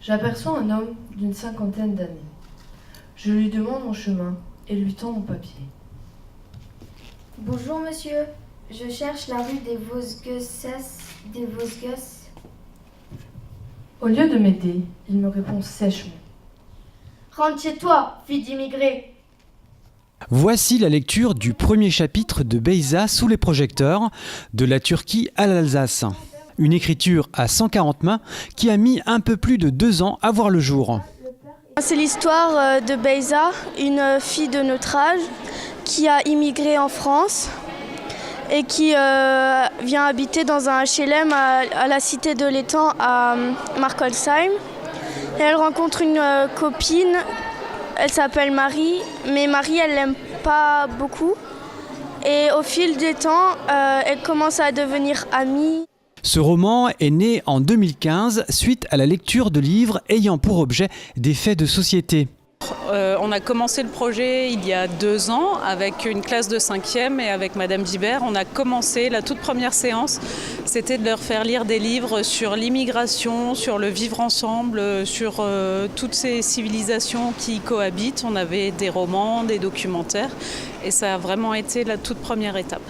J'aperçois un homme d'une cinquantaine d'années. Je lui demande mon chemin et lui tends mon papier. Bonjour monsieur, je cherche la rue des Vosges. Au lieu de m'aider, il me répond sèchement. Rentre chez toi, fille d'immigré. Voici la lecture du premier chapitre de Beyza sous les projecteurs, de la Turquie à l'Alsace. Une écriture à 140 mains qui a mis un peu plus de 2 ans à voir le jour. C'est l'histoire de Beyza, une fille de notre âge qui a immigré en France et qui vient habiter dans un HLM à la cité de l'Étang à Markolsheim. Et elle rencontre une copine, elle s'appelle Marie, mais Marie elle l'aime pas beaucoup. Et au fil du temps, elle commence à devenir amie. Ce roman est né en 2015 suite à la lecture de livres ayant pour objet des faits de société. On a commencé le projet il y a 2 ans avec une classe de 5e et avec Madame Gibert. On a commencé la toute première séance, c'était de leur faire lire des livres sur l'immigration, sur le vivre ensemble, sur toutes ces civilisations qui cohabitent. On avait des romans, des documentaires et ça a vraiment été la toute première étape.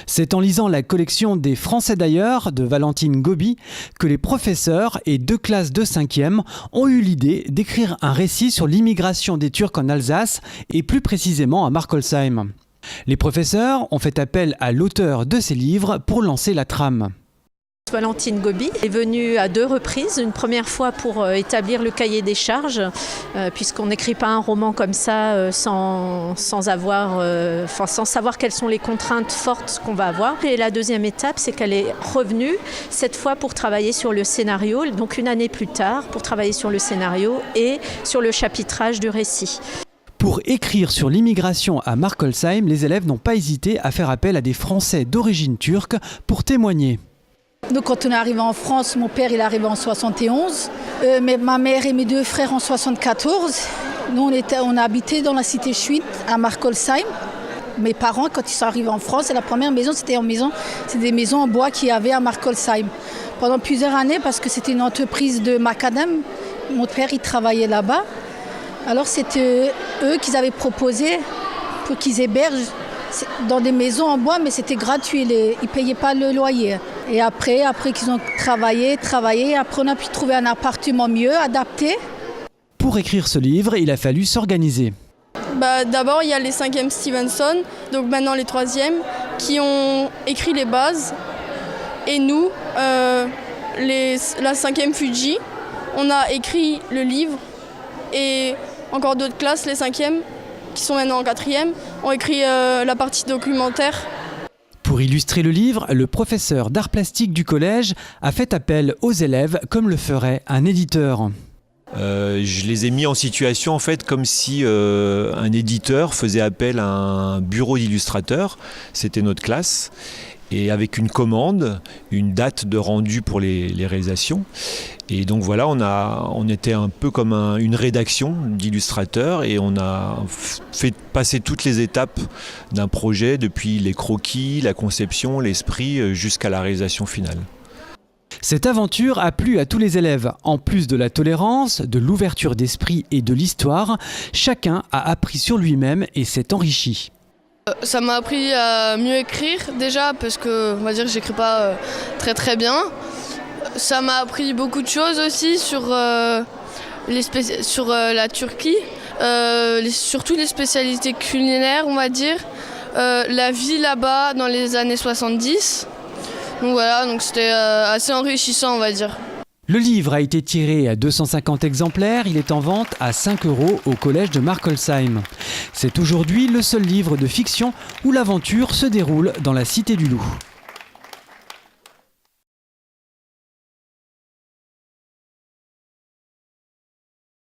C'est en lisant la collection des Français d'ailleurs de Valentine Gobi que les professeurs et 2 classes de 5e ont eu l'idée d'écrire un récit sur l'immigration des Turcs en Alsace et plus précisément à Markolsheim. Les professeurs ont fait appel à l'auteur de ces livres pour lancer la trame. Valentine Gobi est venue à 2 reprises, une première fois pour établir le cahier des charges, puisqu'on n'écrit pas un roman comme ça sans savoir quelles sont les contraintes fortes qu'on va avoir. Et la deuxième étape, c'est qu'elle est revenue, cette fois pour travailler sur le scénario, donc une année plus tard, pour travailler sur le scénario et sur le chapitrage du récit. Pour écrire sur l'immigration à Markolsheim, les élèves n'ont pas hésité à faire appel à des Français d'origine turque pour témoigner. Donc quand on est arrivé en France, mon père il est arrivé en 71, ma mère et mes 2 frères en 74. Nous on a habité dans la cité Schwitt à Markolsheim. Mes parents quand ils sont arrivés en France, la première maison c'était des maisons en bois qu'il y avait à Markolsheim. Pendant plusieurs années parce que c'était une entreprise de macadam, mon père il travaillait là-bas. Alors c'était eux qui avaient proposé pour qu'ils hébergent dans des maisons en bois, mais c'était gratuit, ils ne payaient pas le loyer. Et après qu'ils ont travaillé, après on a pu trouver un appartement mieux, adapté. Pour écrire ce livre, il a fallu s'organiser. D'abord, il y a les 5e Stevenson, donc maintenant les 3e, qui ont écrit les bases. Et nous, la 5e Fuji, on a écrit le livre. Et encore d'autres classes, les 5e, qui sont maintenant en 4e, ont écrit la partie documentaire. Pour illustrer le livre, le professeur d'art plastique du collège a fait appel aux élèves comme le ferait un éditeur. Je les ai mis en situation en fait comme si un éditeur faisait appel à un bureau d'illustrateurs, c'était notre classe, et avec une commande, une date de rendu pour les réalisations. Et donc voilà, on était un peu comme une rédaction d'illustrateurs et on a fait passer toutes les étapes d'un projet, depuis les croquis, la conception, l'esprit, jusqu'à la réalisation finale. Cette aventure a plu à tous les élèves. En plus de la tolérance, de l'ouverture d'esprit et de l'histoire, chacun a appris sur lui-même et s'est enrichi. Ça m'a appris à mieux écrire déjà parce que on va dire que j'écris pas très bien. Ça m'a appris beaucoup de choses aussi sur la Turquie, surtout les spécialités culinaires on va dire, la vie là-bas dans les années 70. Donc voilà, donc c'était assez enrichissant on va dire. Le livre a été tiré à 250 exemplaires, il est en vente à 5 € au collège de Markolsheim. C'est aujourd'hui le seul livre de fiction où l'aventure se déroule dans la Cité du Loup.